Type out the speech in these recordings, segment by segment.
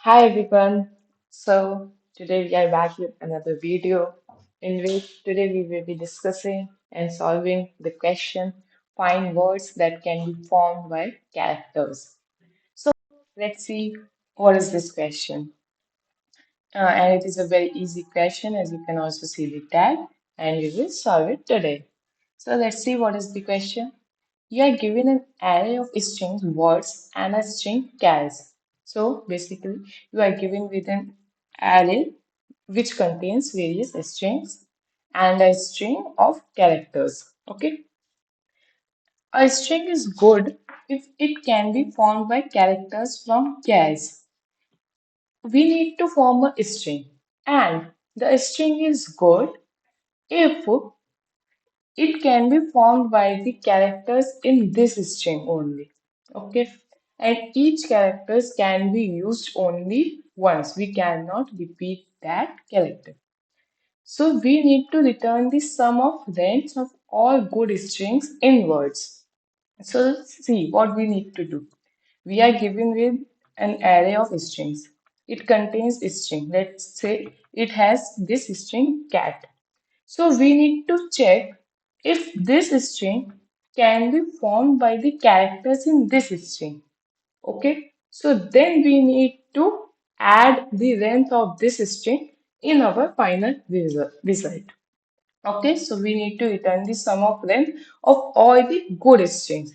Hi everyone. So today we are back with another video in which today we will be discussing and solving the question find words that can be formed by characters. So let's see what is this question. And it is a very easy question as you can also see the tag and we will solve it today. So let's see what is the question. You are given an array of strings, words, and a string chars. So basically, you are given with an array which contains various strings and a string of characters. Okay, a string is good if it can be formed by characters from chars. We need to form a string, and the string is good if it can be formed by the characters in this string only. Okay. And each characters can be used only once. We cannot repeat that character. So we need to return the sum of lengths of all good strings in words. So see what we need to do. We are given with an array of strings. It contains a string. Let's say it has this string cat. So we need to check if this string can be formed by the characters in this string. Okay, so then we need to add the length of this string in our final result. Okay, so we need to return the sum of length of all the good strings.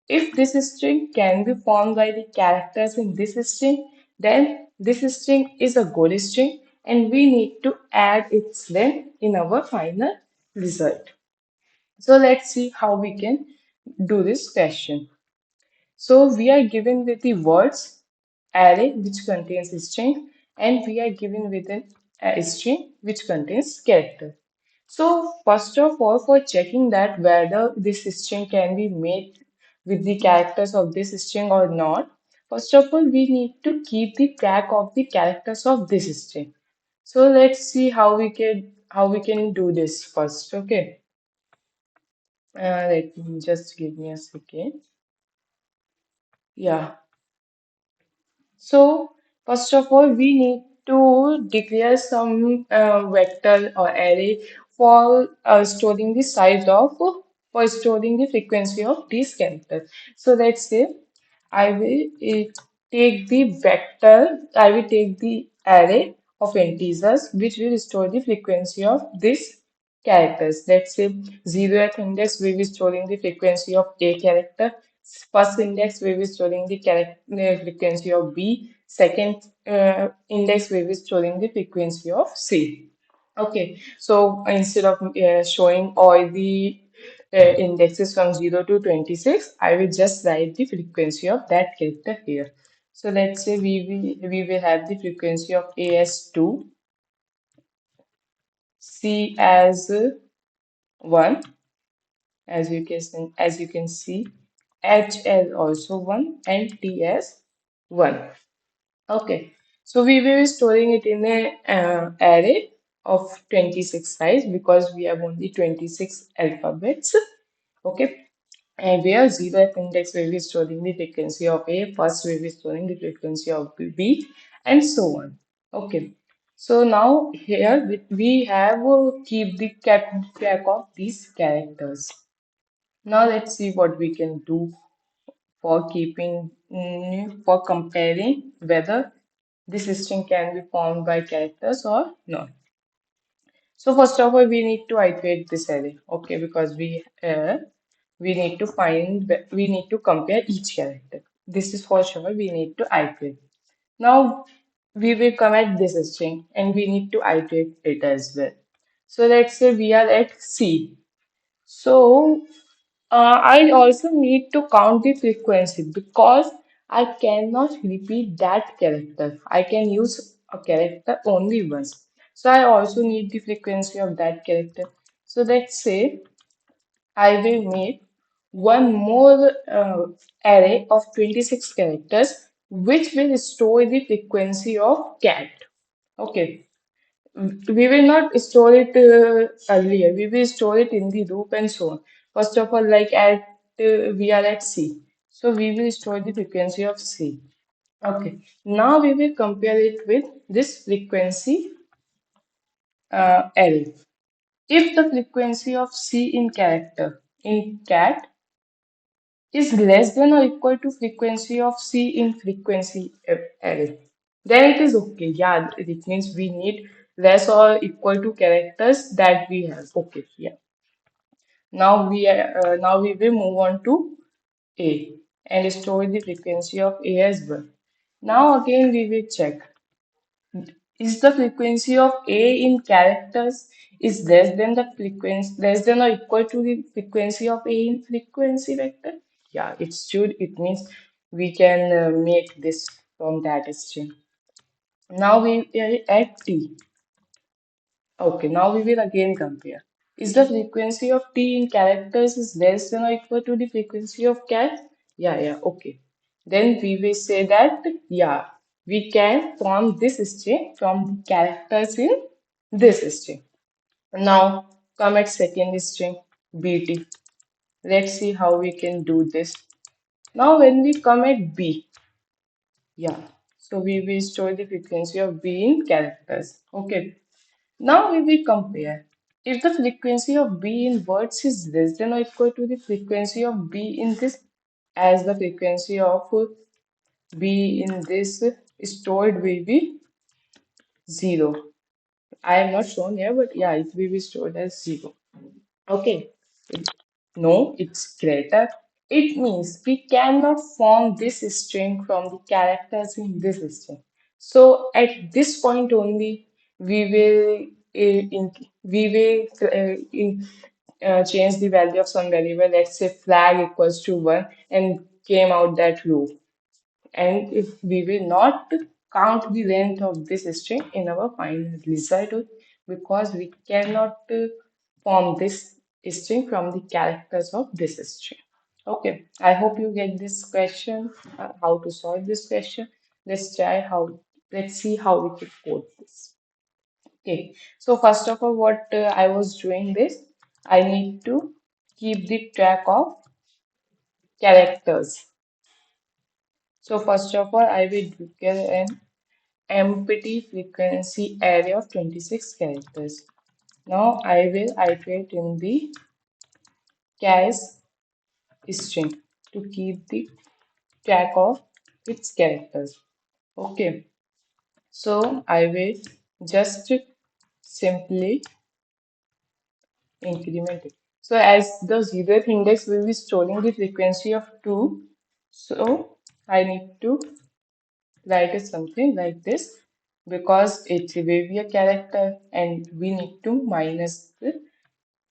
If this string can be formed by the characters in this string, then this string is a good string and we need to add its length in our final result. So let's see how we can do this question. So we are given with the words array which contains a string and we are given with a string which contains character. So first of all, for checking that whether this string can be made with the characters of this string or not, first of all, we need to keep the track of the characters of this string. So let's see how we can do this first. Okay, let me just give me a second. Yeah. So, first of all, we need to declare some vector or array for storing the size of, for storing the frequency of these characters. So, let's say I will take the vector, I will take the array of integers which will store the frequency of this characters. Let's say 0th index we will be storing the frequency of A character. First index we will be storing the character frequency of B. Second index we will be storing the frequency of C. Okay, so instead of showing all the indexes from 0 to 26, I will just write the frequency of that character here. So let's say we will have the frequency of A as 2, C as 1, as you can see, H as also 1 and T as 1. Okay, so we will be storing it in a array of 26 size because we have only 26 alphabets. Okay, and where 0th index will be storing the frequency of A, first will be storing the frequency of B, and so on. Okay, so now here we have keep the kept track of these characters. Now let's see what we can do for for comparing whether this string can be formed by characters or not. So first of all, we need to iterate this array, okay, because we need to we need to compare each character. This is for sure. We need to iterate. Now we will come at this string and we need to iterate it as well. So let's say we are at C. So I also need to count the frequency because I cannot repeat that character. I can use a character only once. So I also need the frequency of that character. So let's say I will make one more array of 26 characters which will store the frequency of cat. Okay. We will not store it earlier. We will store it in the loop and so on. First of all, like we are at C. So we will store the frequency of C. Okay, now we will compare it with this frequency L. If the frequency of C in character in cat is less than or equal to frequency of C in frequency L, then it is okay. Yeah, it means we need less or equal to characters that we have. Okay, yeah. Now we will move on to A and store the frequency of A as well. Now again we will check, is the frequency of A in characters is less than or equal to the frequency of A in frequency vector? Yeah, it's true. It means we can make this from that string. Now we add T. Okay, now we will again compare. Is the frequency of T in characters is less than or equal to the frequency of cat? Yeah, yeah, okay. Then we will say that, yeah, we can form this string from the characters in this string. Now come at second string, BT. Let's see how we can do this. Now when we come at B, yeah, so we will store the frequency of B in characters. Okay. Now we will compare. If the frequency of B in words is less than or equal to the frequency of B in this, as the frequency of B in this stored will be 0. I am not shown here, but yeah, it will be stored as 0. Okay. No, it's greater. It means we cannot form this string from the characters in this string. So at this point only, we will change the value of some variable. Let's say flag equals to 1 and came out that loop. And if we will not count the length of this string in our final result because we cannot form this string from the characters of this string. Okay, I hope you get this question, how to solve this question. Let's try how, let's see how we can code this. Okay, so first of all, what I was doing this, I need to keep the track of characters. So first of all, I will declare an empty frequency array of 26 characters. Now I will iterate in the chars string to keep the track of its characters. Okay, so I will just simply increment it. So as the zeroth index will be storing the frequency of 2, so I need to write it something like this because it will be a character and we need to minus the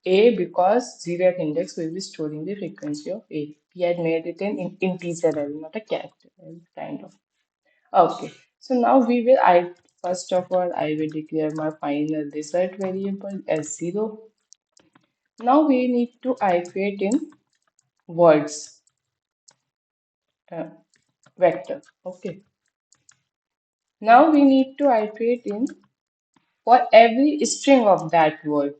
a because zeroth index will be storing the frequency of a. We had made it an integer array, not a character array, kind of. Okay, so now we will, first of all, I will declare my final result variable as 0. Now we need to iterate in words uh, vector. Okay, now we need to iterate in for every string of that word.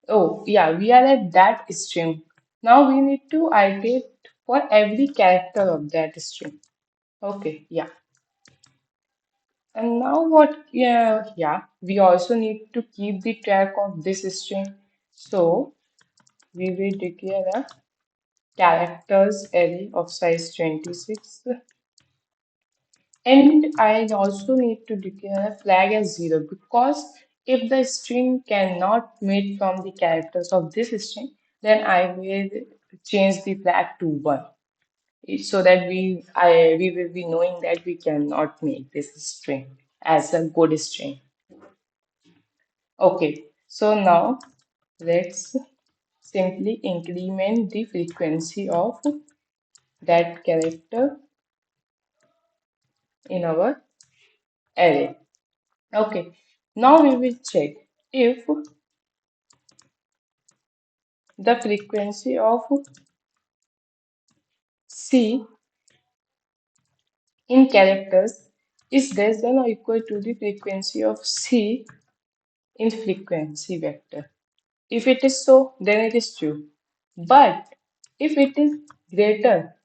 Oh, yeah, we are at that string. Now we need to iterate for every character of that string. Okay, yeah. And now what? Yeah, we also need to keep the track of this string. So we will declare a characters array of size 26. And I also need to declare a flag as 0 because if the string cannot meet from the characters of this string, then I will change the flag to 1 so that we will be knowing that we cannot make this string as a good string. Okay, so now let's simply increment the frequency of that character in our array. Okay, now we will check if the frequency of C in characters is less than or equal to the frequency of C in frequency vector. If it is so, then it is true. But if it is greater,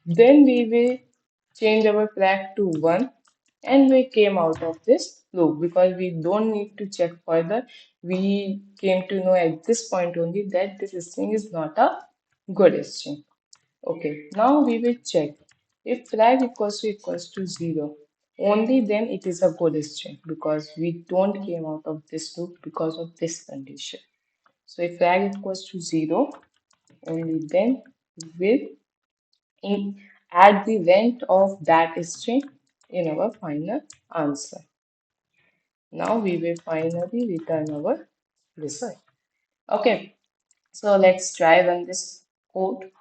then we will change our flag to 1, and we came out of this loop because we don't need to check further. We came to know at this point only that this string is not a good string. Okay, now we will check if flag equals to 0. Only then it is a good string because we don't came out of this loop because of this condition. So if flag equals to 0, only then we will add the length of that string in our final answer. Now we will finally return our result. Okay, so let's try run this code.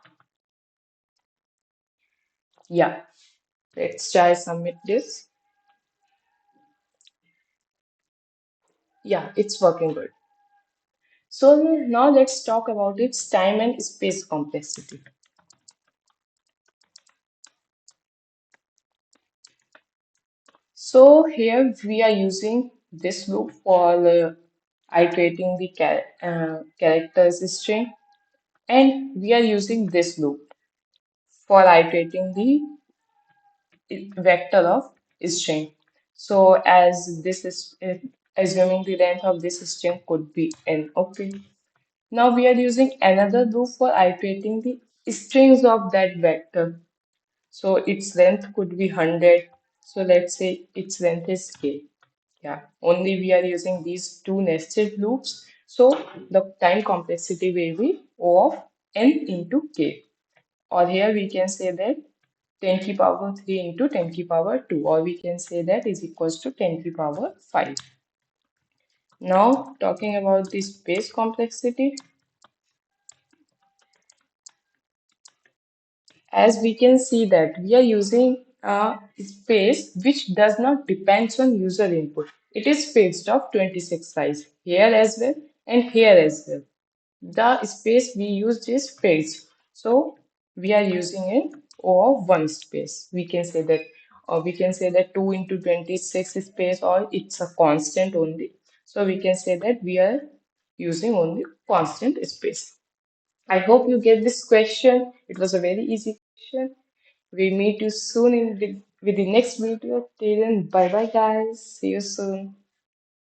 Yeah, let's try submit this. Yeah, it's working good. So now let's talk about its time and space complexity. So here we are using this loop for iterating the characters string, and we are using this loop for iterating the vector of string. So as this is assuming the length of this string could be n. Okay. Now we are using another loop for iterating the strings of that vector. So its length could be 100. So let's say its length is k. Yeah, only we are using these two nested loops. So the time complexity will be O of n into k. Or here we can say that 10 to the power 3 into 10 to the power 2, or we can say that is equals to 10 to the power 5. Now talking about the space complexity, as we can see that we are using a space which does not depends on user input. It is fixed of 26 size here as well and here as well. The space we used is fixed. So we are using it O of one space. We can say that, or we can say that 2 into 26 space, or it's a constant only. So we can say that we are using only constant space. I hope you get this question. It was a very easy question. We meet you soon with the next video. Till then, bye bye guys. See you soon.